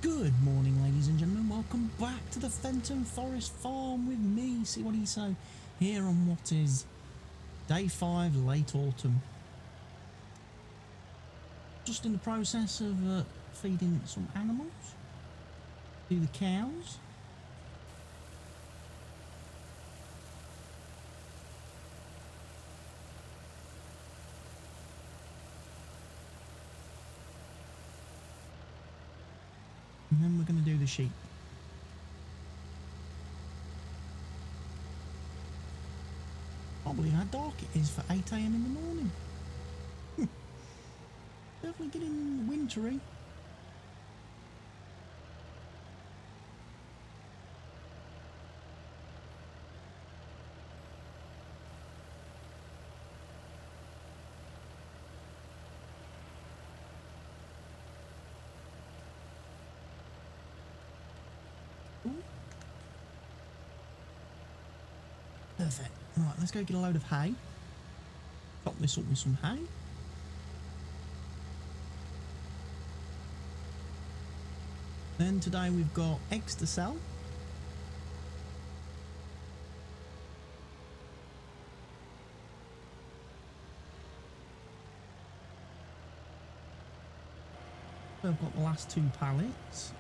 Good morning, ladies and gentlemen. Welcome back to the Fenton Forest Farm with me. See what he say here on what is day 5, late autumn. Just in the process of feeding some animals to the cows. And then we're going to do the sheep. Can't believe how dark it is for 8 AM in the morning. Definitely getting wintry. Perfect. Right, let's go get a load of hay. Top this up with some hay. Then today we've got eggs to sell. So I've got the last 2 pallets.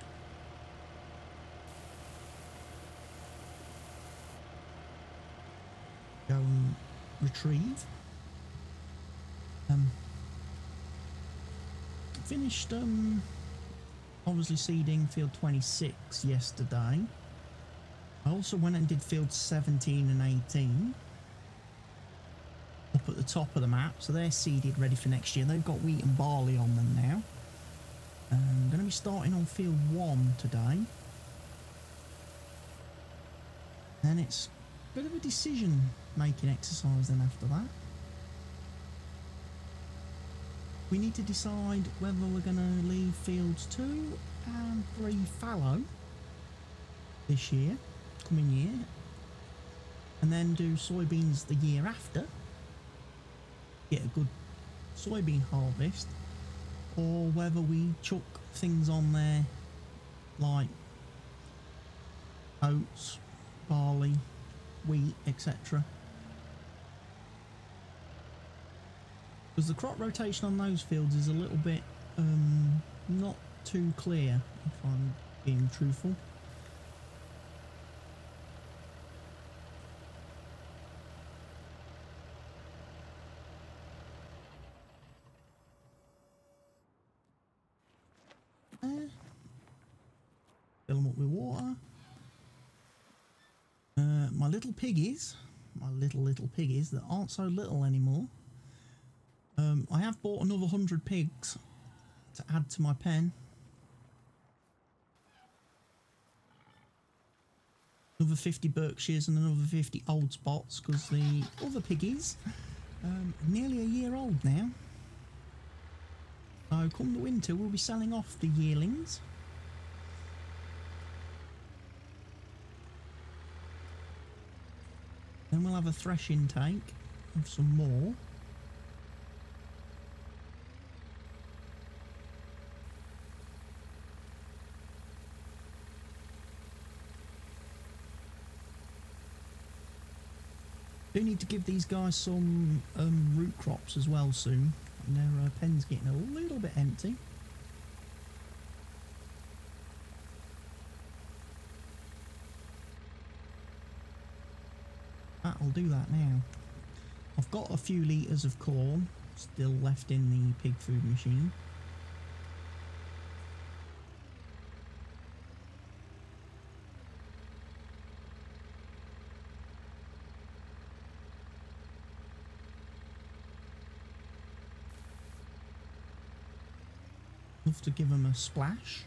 Go and retrieve. Finished obviously seeding field 26 yesterday. I also went and did field 17 and 18 up at the top of the map, so they're seeded ready for next year. They've got wheat and barley on them now. I'm going to be starting on field 1 today. And it's a bit of a decision making exercise then after that. We need to decide whether we're going to leave fields 2 and 3 fallow this year, coming year, and then do soybeans the year after, get a good soybean harvest, or whether we chuck things on there like oats, barley, wheat, etc. Because the crop rotation on those fields is a little bit not too clear, if I'm being truthful. Fill them up with water. My little piggies that aren't so little anymore. I have bought another 100 pigs to add to my pen. Another 50 Berkshires and another 50 old spots, because the other piggies are nearly a year old now. So come the winter we'll be selling off the yearlings. Then we'll have a thresh intake of some more. Do need to give these guys some root crops as well soon. And their pen's getting a little bit empty. I'll do that now. I've got a few litres of corn still left in the pig food machine. Enough to give them a splash.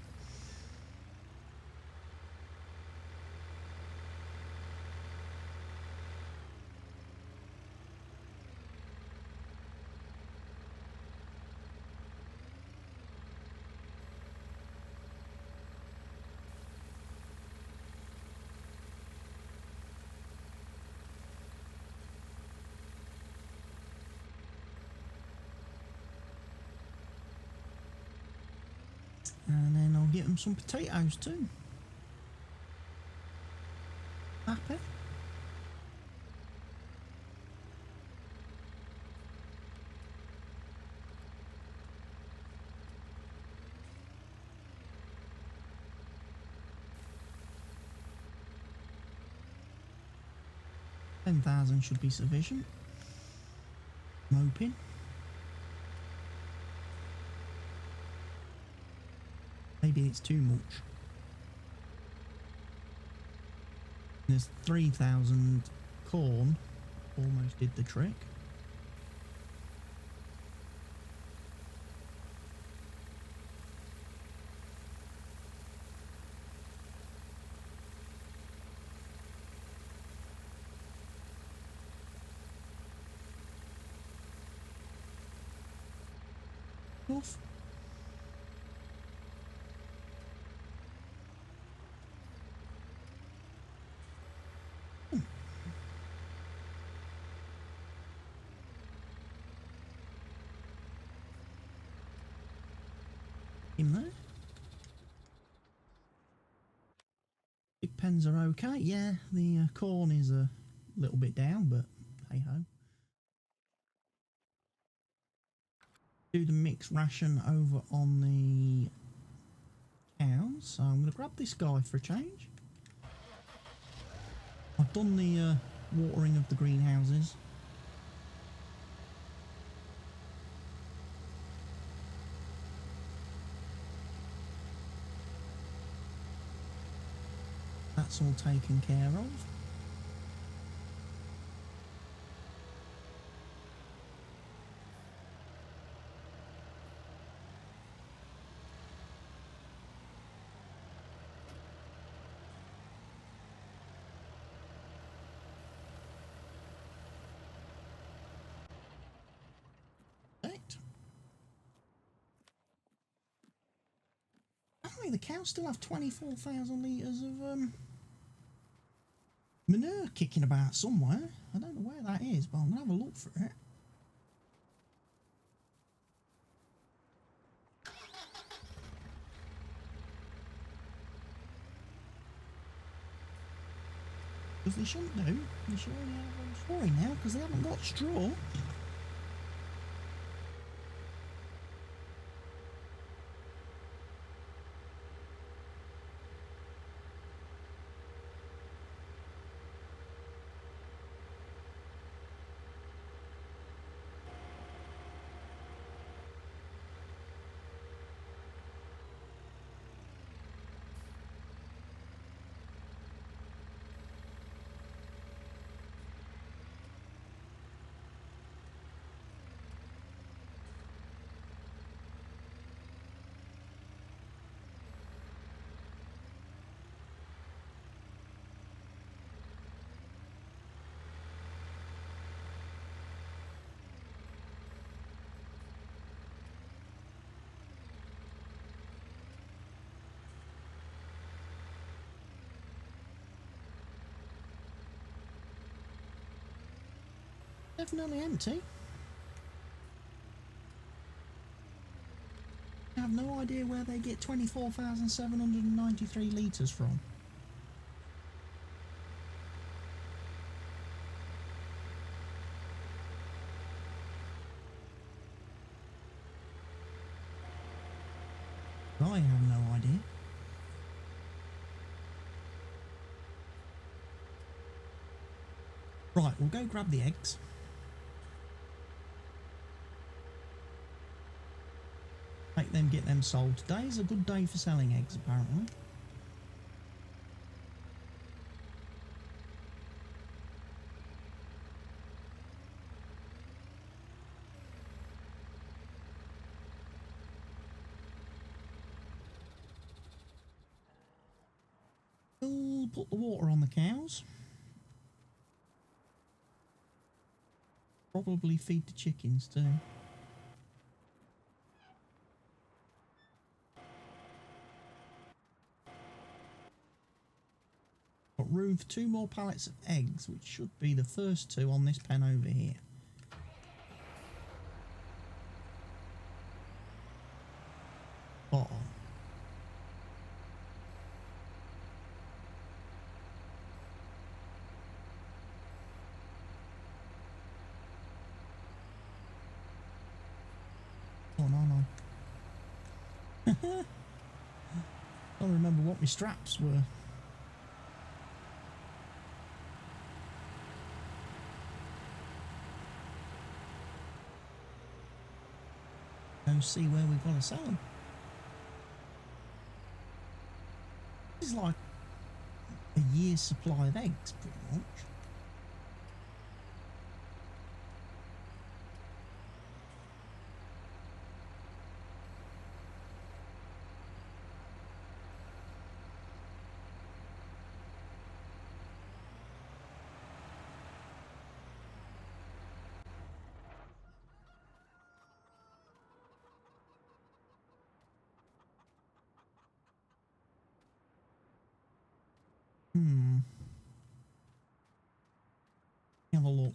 And then I'll get them some potatoes too. Happy? $10,000 should be sufficient. Moping. Maybe it's too much. There's 3,000 corn. Almost did the trick. Off. In there. Big pens are okay. Yeah, the corn is a little bit down, but hey ho. Do the mixed ration over on the cows. So I'm going to grab this guy for a change. I've done the watering of the greenhouses. That's all taken care of. Apparently the cows still have 24,000 litres of manure kicking about somewhere. I don't know where that is, but I'm going to have a look for it. Because they shouldn't do. They should only have one story now because they haven't got straw. Definitely empty. I have no idea where they get 24,793 litres from. I have no idea. Right, we'll go grab the eggs. Make them, get them sold. Today is a good day for selling eggs, apparently. We'll put the water on the cows. Probably feed the chickens too. Got room for 2 more pallets of eggs, which should be the first 2 on this pen over here. Spot on. Oh, no. I don't remember what my straps were. Go see where we've got to sell them. This is like a year's supply of eggs, pretty much. Have a look.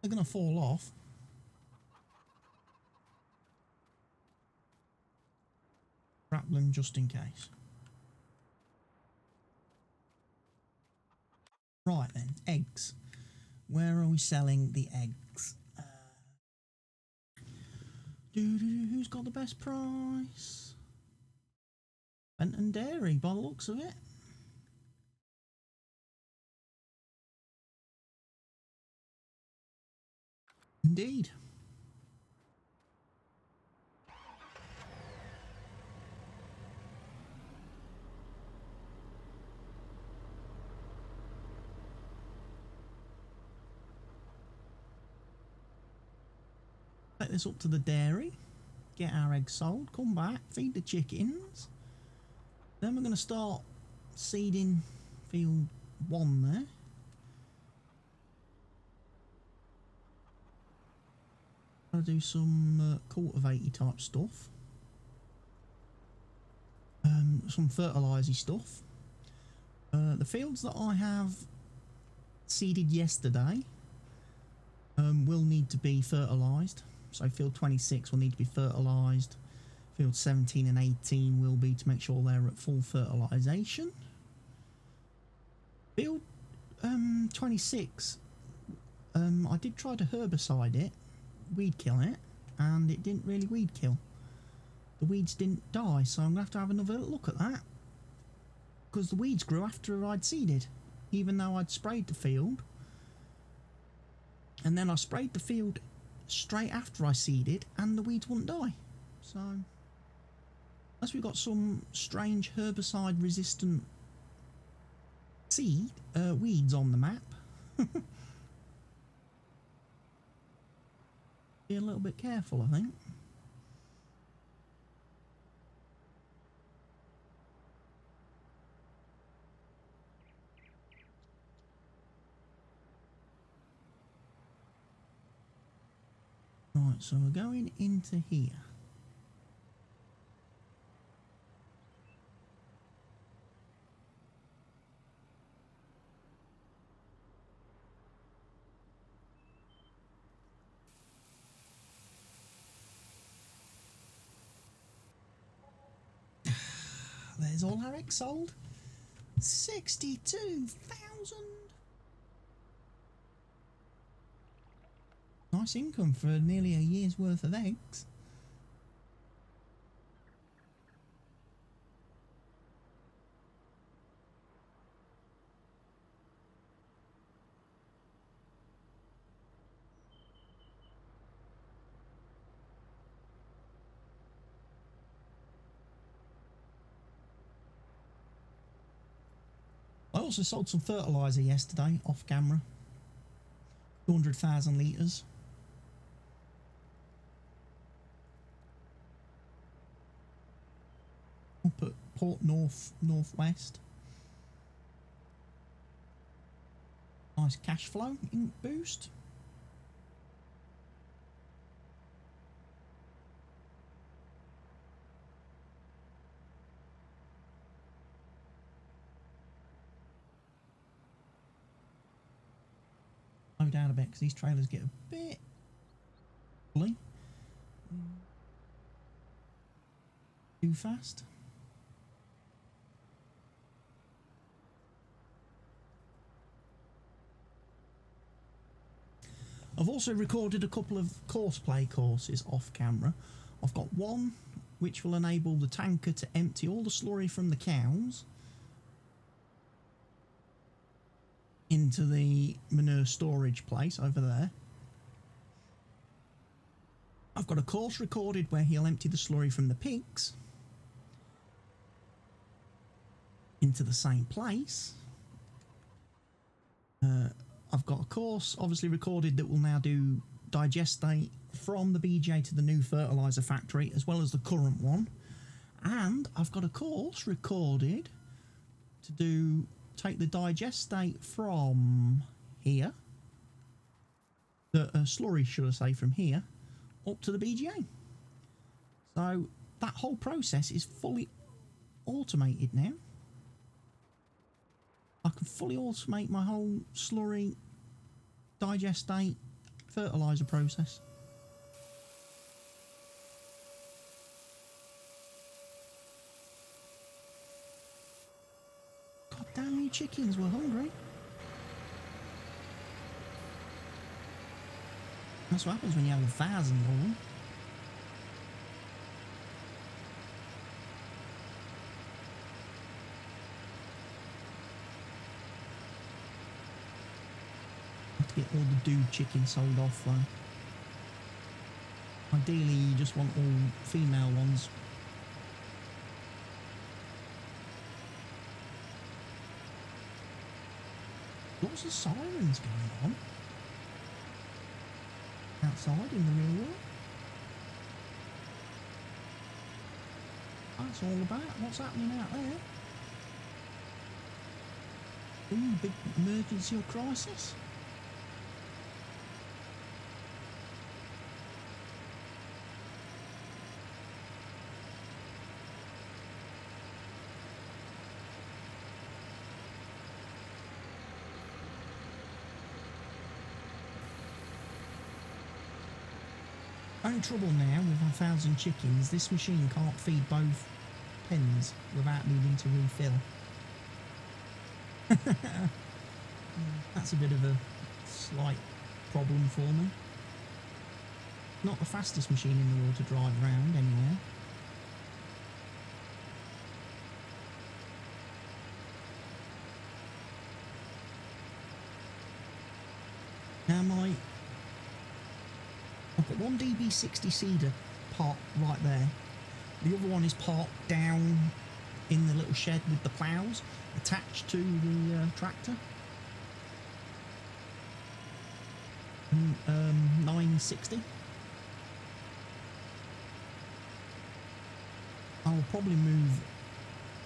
They're going to fall off. Wrap them just in case. Right then, eggs. Where are we selling the eggs? Who's got the best price? Fenton Dairy, by the looks of it. Indeed. Take this up to the dairy, get our eggs sold, come back, feed the chickens. Then we're going to start seeding field 1 there. I'll do some cultivated type stuff. Some fertilising stuff. The fields that I have seeded yesterday will need to be fertilised. So field 26 will need to be fertilised. Field 17 and 18 will be to make sure they're at full fertilisation. Field 26, I did try to herbicide it, weed kill it, and it didn't really weed kill. The weeds didn't die, so I'm going to have another look at that. Because the weeds grew after I'd seeded, even though I'd sprayed the field. And then I sprayed the field straight after I seeded, and the weeds wouldn't die. So, unless we've got some strange herbicide resistant weeds on the map. Be a little bit careful, I think. Right, so we're going into here. There's all our eggs sold. 62,000. Nice income for nearly a year's worth of eggs. I also sold some fertiliser yesterday off camera. 200,000 litres. Up at Port Northwest. Nice cash flow boost. down a bit because these trailers get a bit fully. Too fast. I've also recorded a couple of courses off camera. I've got one which will enable the tanker to empty all the slurry from the cows into the manure storage place over there. I've got a course recorded where he'll empty the slurry from the pigs into the same place. I've got a course obviously recorded that will now do digestate from the BJ to the new fertiliser factory as well as the current one. And I've got a course recorded to take the digestate from here, the slurry should I say, from here up to the BGA. So that whole process is fully automated now. I can fully automate my whole slurry, digestate, fertiliser process. God damn, you chickens were hungry. That's what happens when you have 1,000 of them. Get all the dude chickens sold off though. Ideally you just want all female ones. Lots of sirens going on outside in the real world. That's all about what's happening out there. Ooh, big emergency or crisis. Only trouble now with 1,000 chickens, this machine can't feed both pens without needing to refill. That's a bit of a slight problem for me. Not the fastest machine in the world to drive around anywhere. Now I've got one DB60 seeder parked right there. The other one is parked down in the little shed with the ploughs attached to the tractor. 960. I'll probably move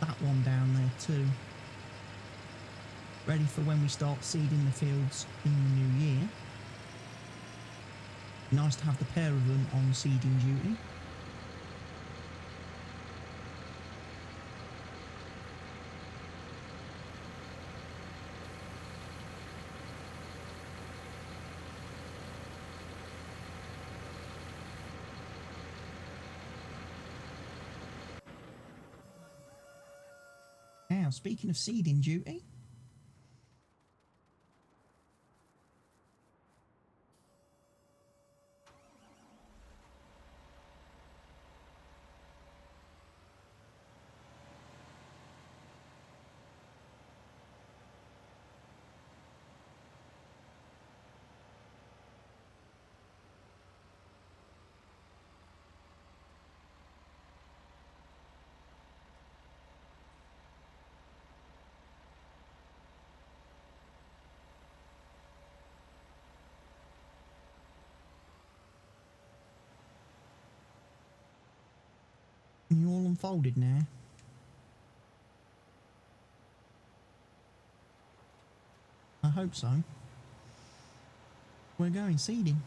that one down there too. Ready for when we start seeding the fields in the new year. Nice to have the pair of them on seeding duty. Now, speaking of seeding duty, you all unfolded now. I hope so. We're going seeding.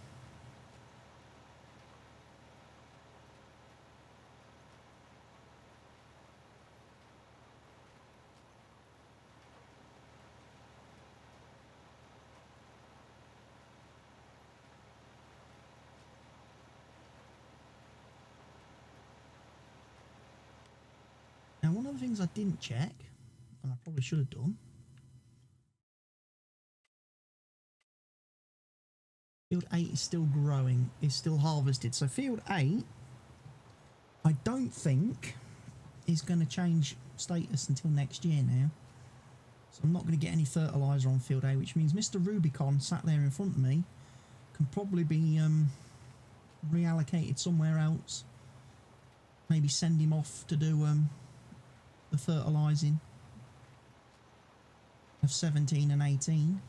one of the things I didn't check, and I probably should have done, field 8 is still growing, is still harvested. So field 8, I don't think is going to change status until next year now. So I'm not going to get any fertiliser on field 8, which means Mr. Rubicon sat there in front of me can probably be reallocated somewhere else. Maybe send him off to do the fertilising of 17 and 18.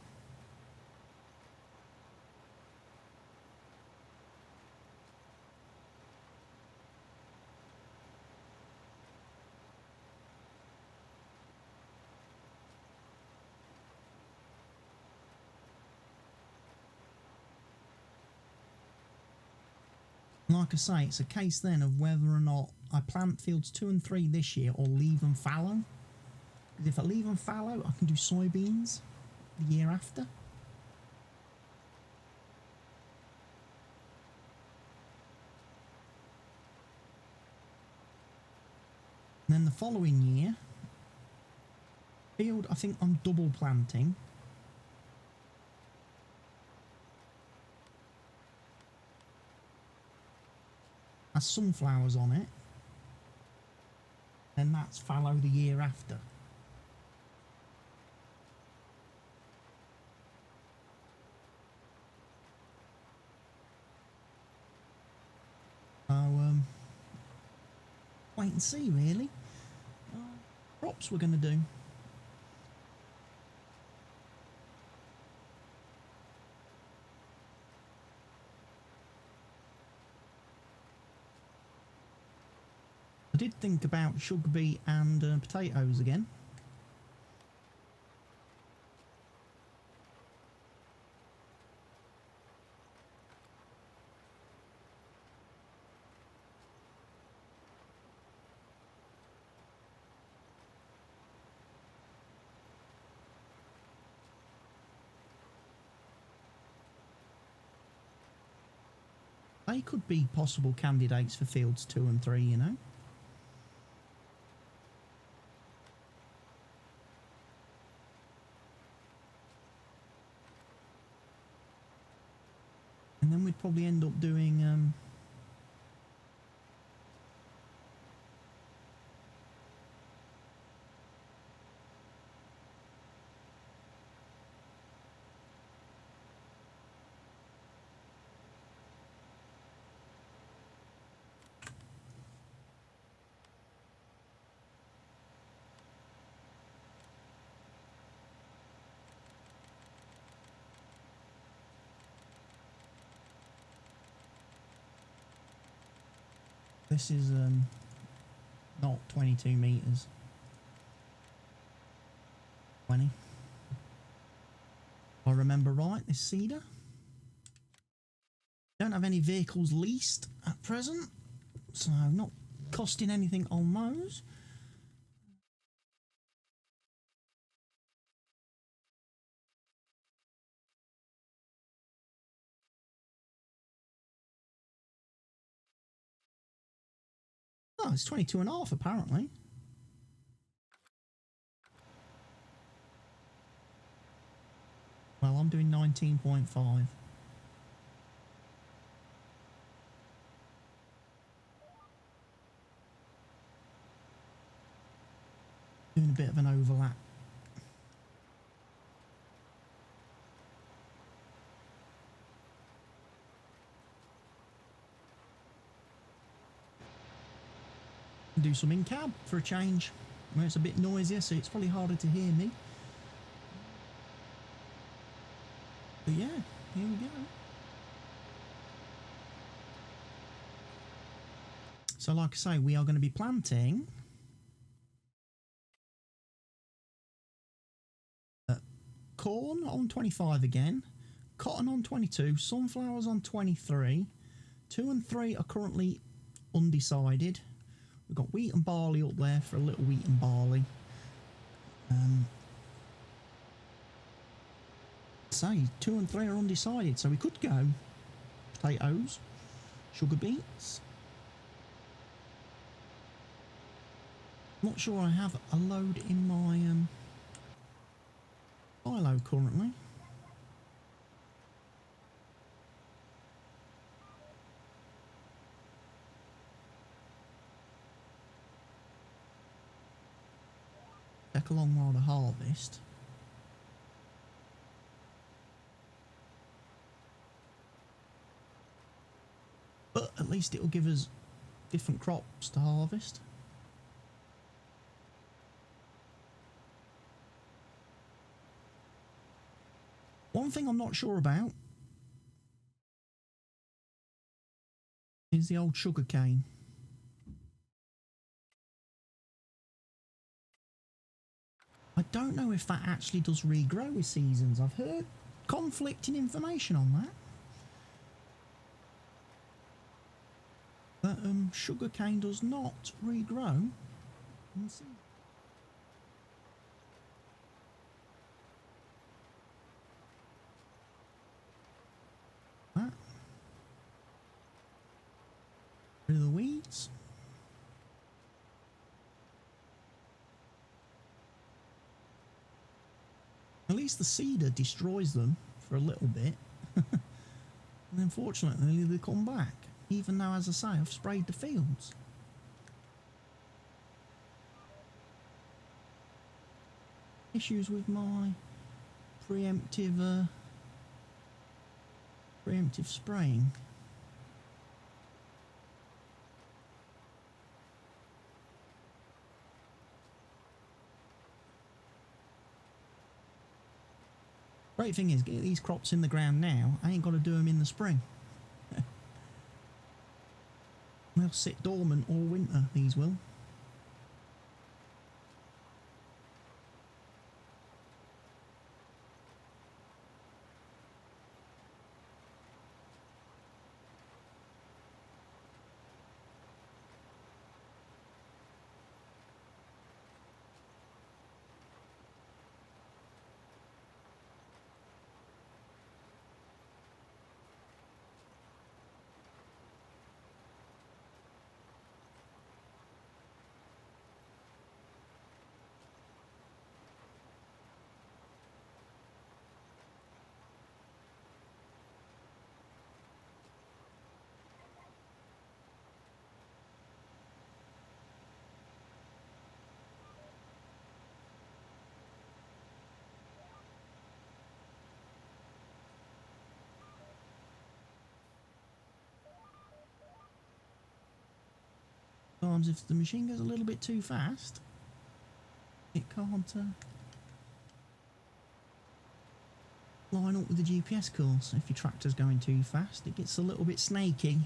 Like I say, it's a case then of whether or not I plant fields 2 and 3 this year or leave them fallow. Because if I leave them fallow, I can do soybeans the year after. And then the following year, field I think I'm double planting. Has sunflowers on it, then that's fallow the year after. So wait and see really. Crops we're going to do. I did think about sugar beet and potatoes again. They could be possible candidates for fields 2 and 3, you know. And then we'd probably end up doing this is not 22 metres. 20. If I remember right, this cedar. Don't have any vehicles leased at present, so not costing anything on those. Oh, it's 22.5 apparently. Well, I'm doing 19.5. Doing a bit of an overlap. Do some in-cab for a change. Where it's a bit noisier, so it's probably harder to hear me. But yeah, here we go. So like I say, we are going to be planting corn on 25 again, cotton on 22, sunflowers on 23, 2 and 3 are currently undecided. We've got wheat and barley up there for a little wheat and barley. Say 2 and 3 are undecided, so we could go potatoes, sugar beets. Not sure I have a load in my silo currently. Take a long while to harvest. But at least it'll give us different crops to harvest. One thing I'm not sure about is the old sugar cane. I don't know if that actually does regrow with seasons. I've heard conflicting information on that. That sugar cane does not regrow. Let's see. That. Rid of the weeds. At least the seeder destroys them for a little bit. And unfortunately they come back. Even though, as I say, I've sprayed the fields. Issues with my preemptive spraying. Great thing is, get these crops in the ground now. I ain't got to do them in the spring. They'll sit dormant all winter, these will. Sometimes if the machine goes a little bit too fast, it can't line up with the GPS course. If your tractor's going too fast, it gets a little bit snaky.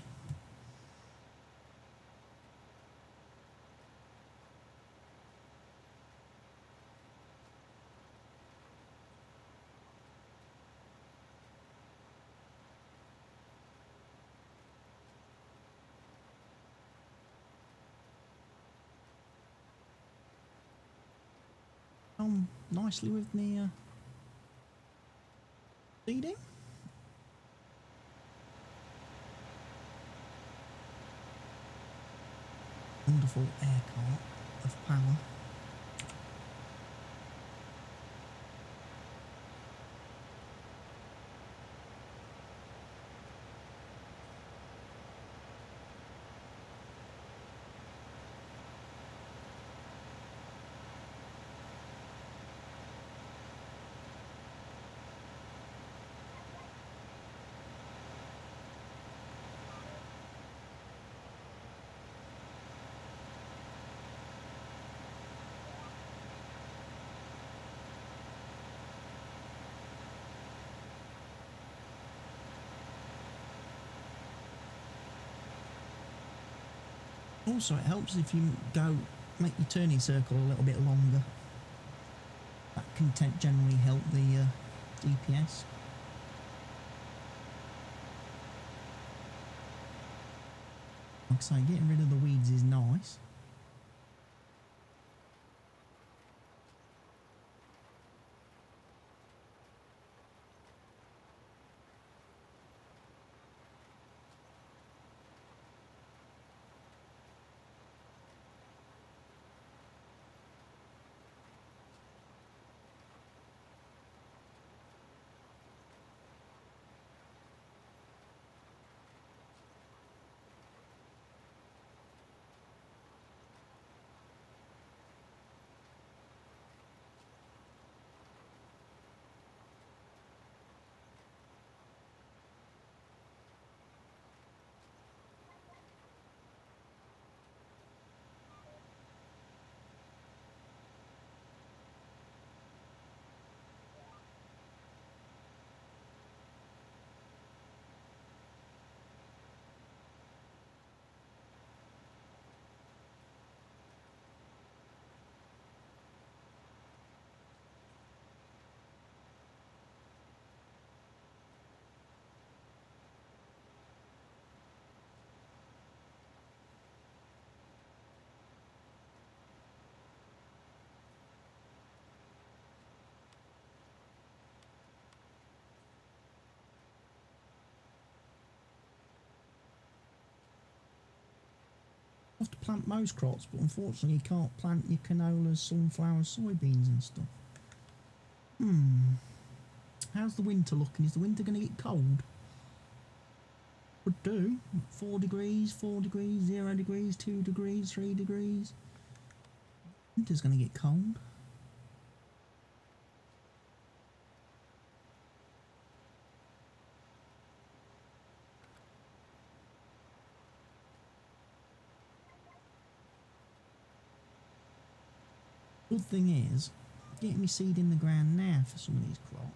Nicely with the seeding. Wonderful air cart of power. Also, it helps if you make your turning circle a little bit longer. That can generally help the DPS. Like I say, getting rid of the weeds is nice. have to plant most crops, but unfortunately you can't plant your canolas, sunflowers, soybeans and stuff. How's the winter looking? Is the winter going to get cold? Would do. 4 degrees, 4 degrees, 0 degrees, 2 degrees, 3 degrees. Winter's going to get cold. Good thing is, getting me seed in the ground now for some of these crops.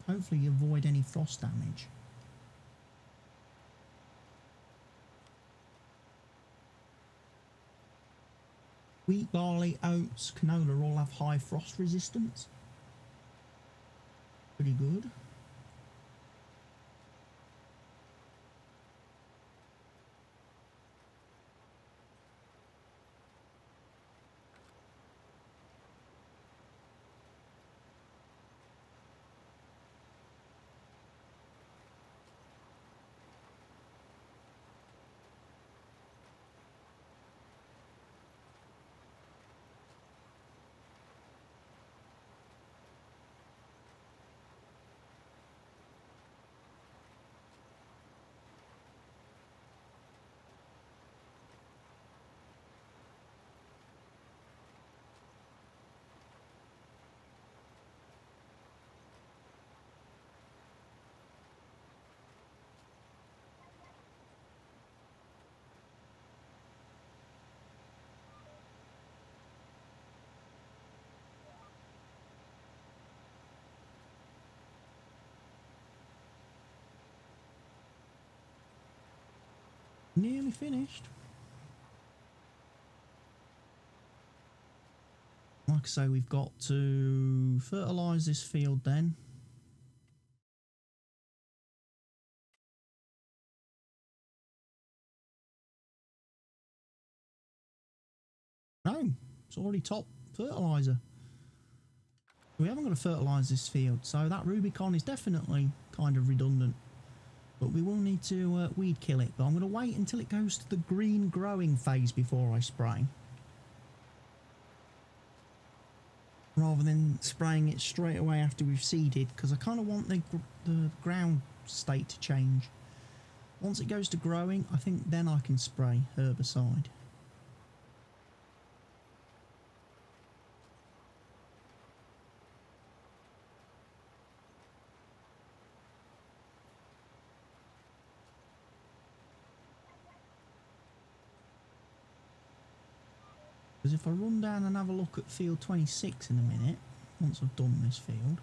Hopefully you avoid any frost damage. Wheat, barley, oats, canola all have high frost resistance. Pretty good. Nearly finished. Like I say, we've got to fertilise this field then. No, it's already top fertiliser. We haven't got to fertilise this field, so that Rubicon is definitely kind of redundant. But we will need to weed kill it. But I'm going to wait until it goes to the green growing phase before I spray, rather than spraying it straight away after we've seeded, because I kind of want the ground state to change. Once it goes to growing, I think then I can spray herbicide. Because if I run down and have a look at field 26 in a minute, once I've done this field,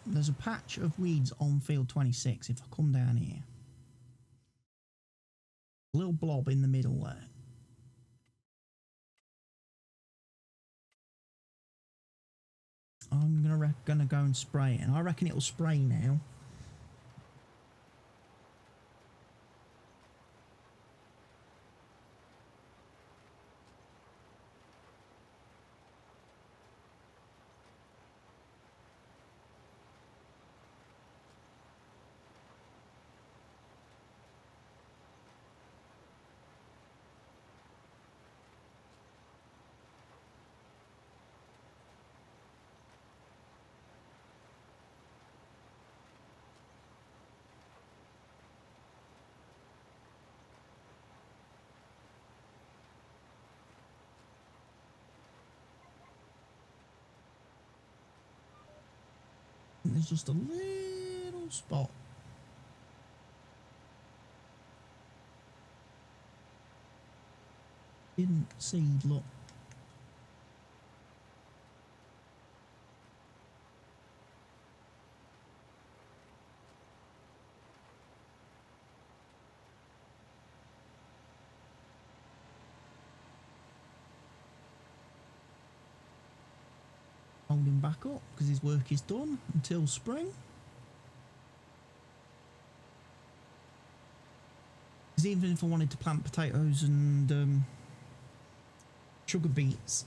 there's a patch of weeds on field 26. If I come down here, a little blob in the middle there. I'm gonna go and spray it, and I reckon it'll spray now. There's just a little spot. Didn't seed, look. Hold him back up because his work is done until spring. Because Because even if I wanted to plant potatoes and sugar beets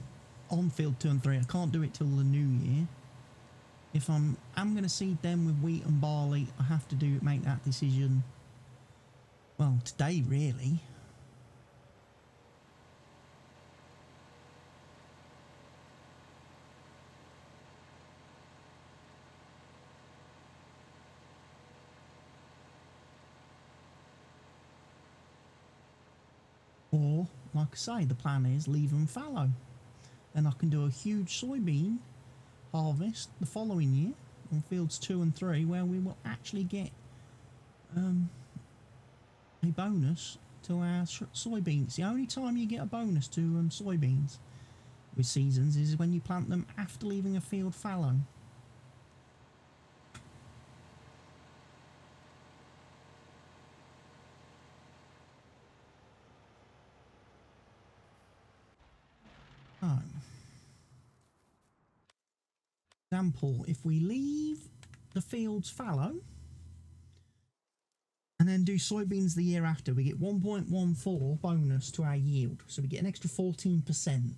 on field 2 and 3, I can't do it till the new year. If I'm going to seed them with wheat and barley, I have to make that decision, well, today really. Or, like I say, the plan is leave them fallow. Then I can do a huge soybean harvest the following year on fields 2 and 3, where we will actually get a bonus to our soybeans. The only time you get a bonus to soybeans with seasons is when you plant them after leaving a field fallow. Example, if we leave the fields fallow and then do soybeans the year after, we get 1.14 bonus to our yield, so we get an extra 14%. And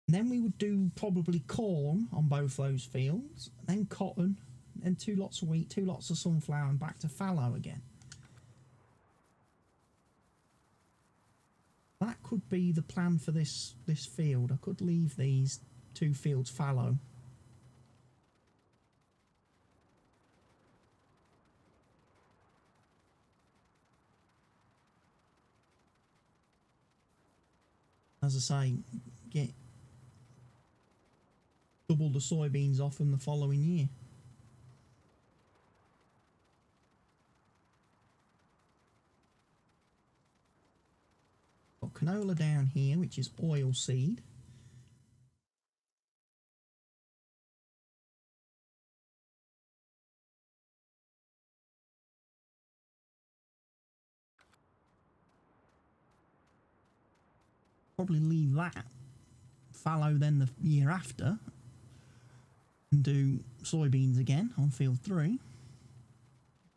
then we would do probably corn on both those fields, then cotton, then 2 lots of wheat, 2 lots of sunflower, and back to fallow again. That could be the plan for this field. I could leave these 2 fields fallow. As I say, get double the soybeans off them the following year. Got canola down here, which is oil seed. Probably leave that fallow then the year after and do soybeans again on field 3.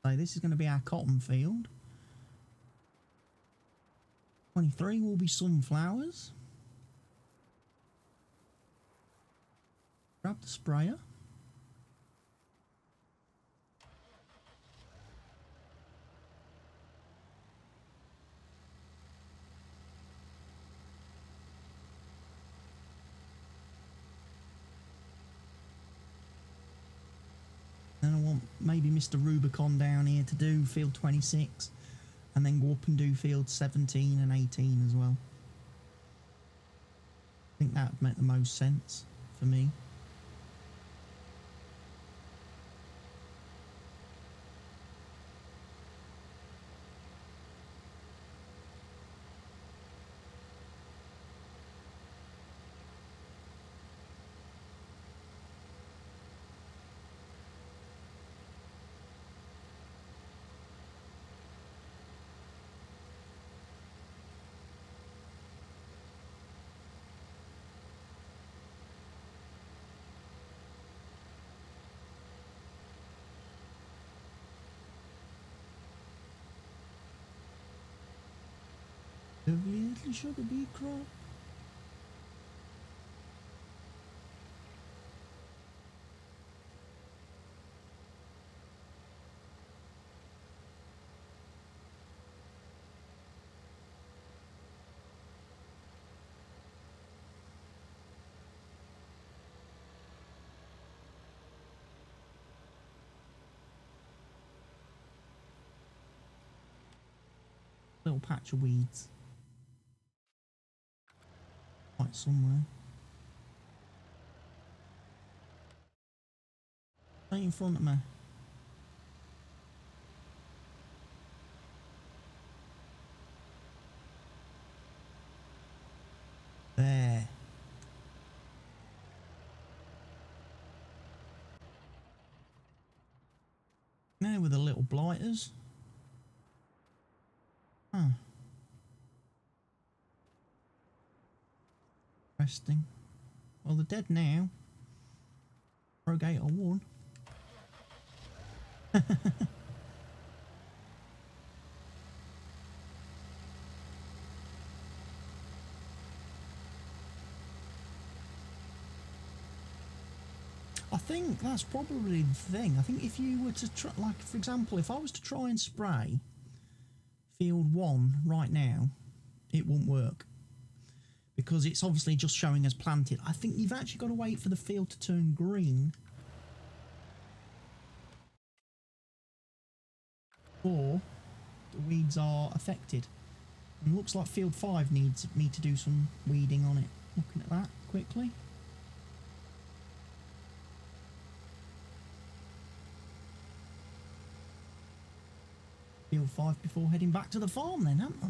So this is going to be our cotton field. 23 will be sunflowers. Grab the sprayer. Then I want maybe Mr. Rubicon down here to do field 26 and then go up and do field 17 and 18 as well. I think that would make the most sense for me. Lovely little sugar beet crop. Little patch of weeds. Right somewhere. Right in front of me. There. Now with the little blighters. Huh. Interesting. Well, they're dead now. Rogator 1. I think that's probably the thing. I think if you were to try, like for example, if I was to try and spray field 1 right now, it won't work because it's obviously just showing as planted. I think you've actually got to wait for the field to turn green, or the weeds are affected. And it looks like field 5 needs me to do some weeding on it. Looking at that quickly. Field 5 before heading back to the farm then, haven't I?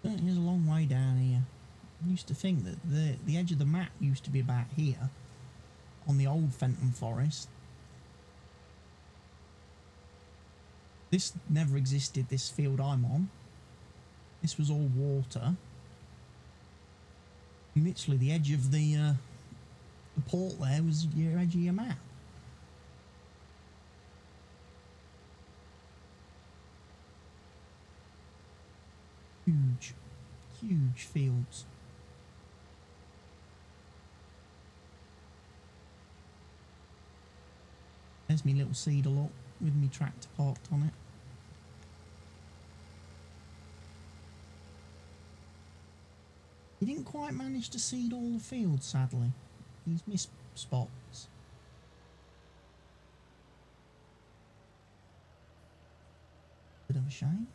Certainly is a long way down here. I used to think that the edge of the map used to be about here on the old Fenton forest. This never existed, this field I'm on. This was all water. Literally the edge of the port there was your edge of your map. Huge, huge fields. There's me little cedar lot with me tractor parked on it. He didn't quite manage to seed all the fields, sadly. He's missed spots. Bit of a shame.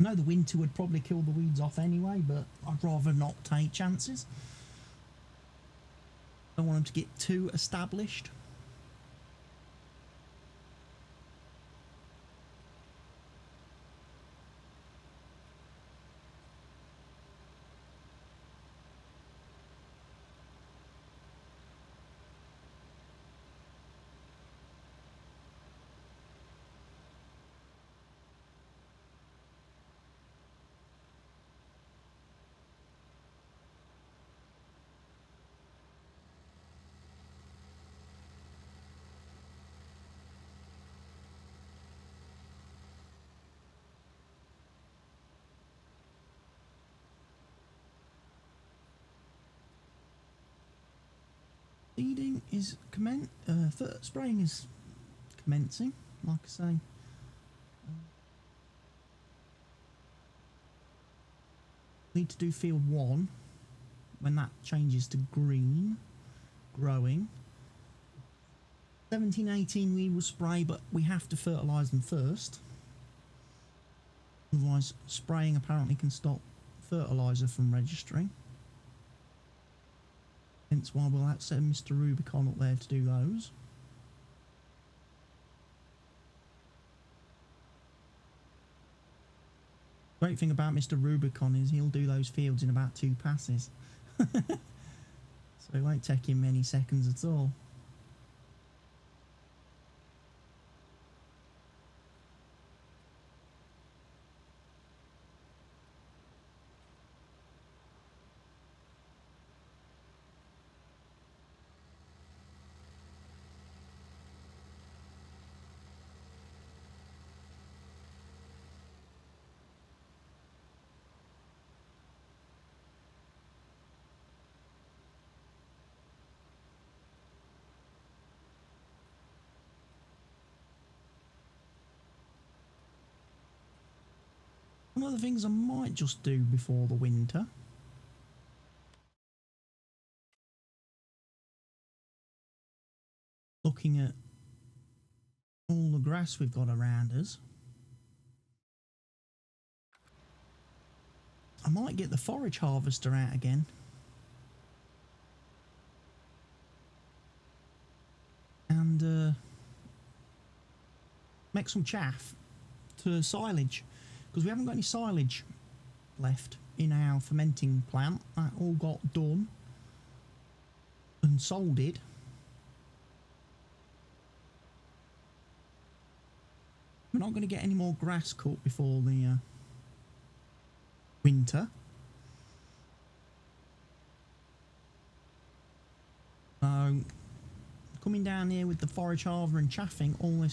I know the winter would probably kill the weeds off anyway, but I'd rather not take chances. Don't want them to get too established. Seeding is spraying is commencing, like I say. Need to do field 1 when that changes to green, growing. 17-18 we will spray, but we have to fertilise them first. Otherwise, spraying apparently can stop fertiliser from registering. Hence why we'll have to send Mr. Rubicon up there to do those. Great thing about Mr. Rubicon is he'll do those fields in about 2 passes. So it won't take him many seconds at all. One of the things I might just do before the winter, looking at all the grass we've got around us, I might get the forage harvester out again and make some chaff to silage, because we haven't got any silage left in our fermenting plant. That all got done and solded. We're not going to get any more grass cut before the winter. So coming down here with the forage harvester and chaffing all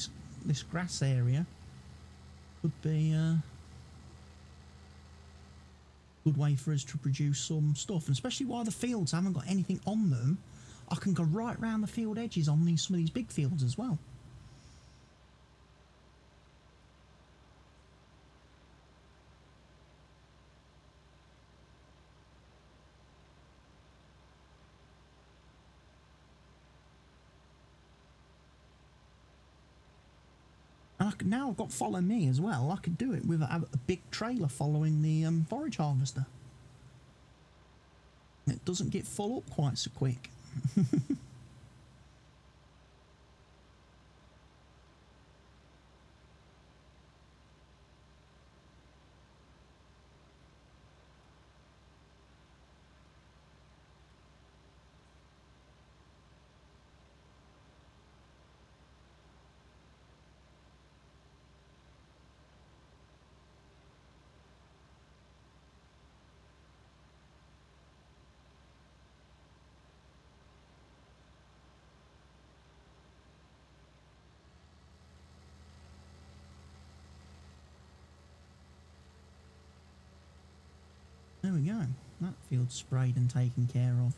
this grass area could be a good way for us to produce some stuff, and especially while the fields haven't got anything on them, I can go right round the field edges on some of these big fields as well. Now I've got follow me as well. I could do it with a big trailer following the forage harvester. It doesn't get full up quite so quick. There we go. That field's sprayed and taken care of.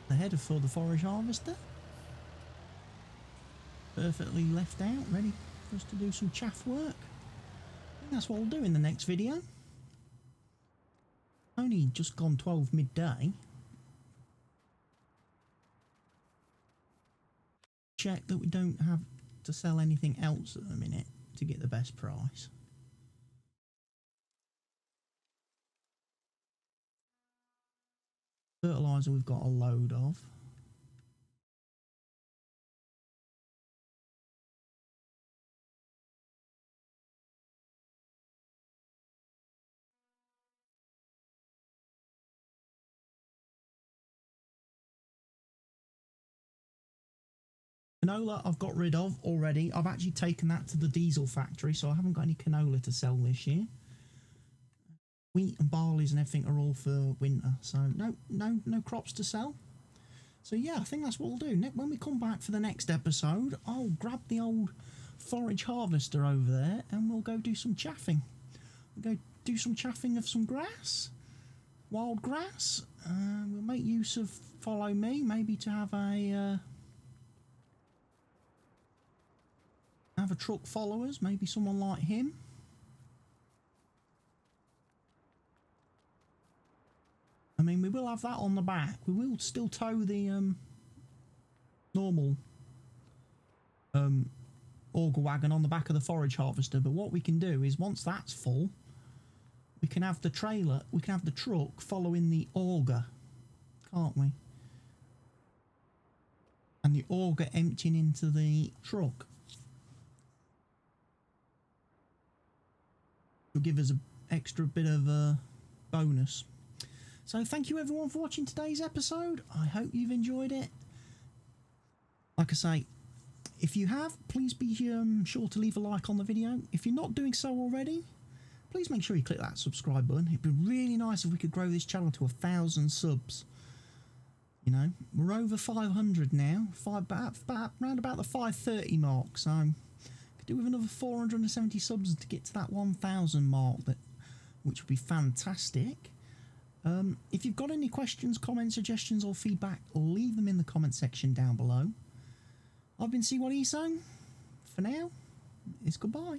The header for the forage harvester, perfectly left out, ready for us to do some chaff work. And that's what we'll do in the next video. Only just gone 12 midday. Check that we don't have to sell anything else at the minute to get the best price. Fertiliser we've got a load of. Canola I've got rid of already. I've actually taken that to the diesel factory, so I haven't got any canola to sell this year. Wheat and barleys and everything are all for winter, so no crops to sell. So yeah, I think that's what we'll do. When we come back for the next episode, I'll grab the old forage harvester over there and we'll go do some chaffing. We'll go do some chaffing of some grass. wild grass. We'll make use of follow me, maybe to have a truck follow us, maybe someone like him. I mean, we will have that on the back. We will still tow the normal auger wagon on the back of the forage harvester, but what we can do is once that's full, we can have the trailer, we can have the truck following the auger, can't we? And the auger emptying into the truck. It'll give us an extra bit of a bonus. So thank you everyone for watching today's episode. I hope you've enjoyed it. Like I say, if you have, please be sure to leave a like on the video. If you're not doing so already, please make sure you click that subscribe button. It'd be really nice if we could grow this channel to 1,000 subs. You know, we're over 500 now, around about the 530 mark, so could do with another 470 subs to get to that 1,000 mark, which would be fantastic. If you've got any questions, comments, suggestions or feedback, leave them in the comment section down below. I've been See What He's Saying. For now, it's goodbye.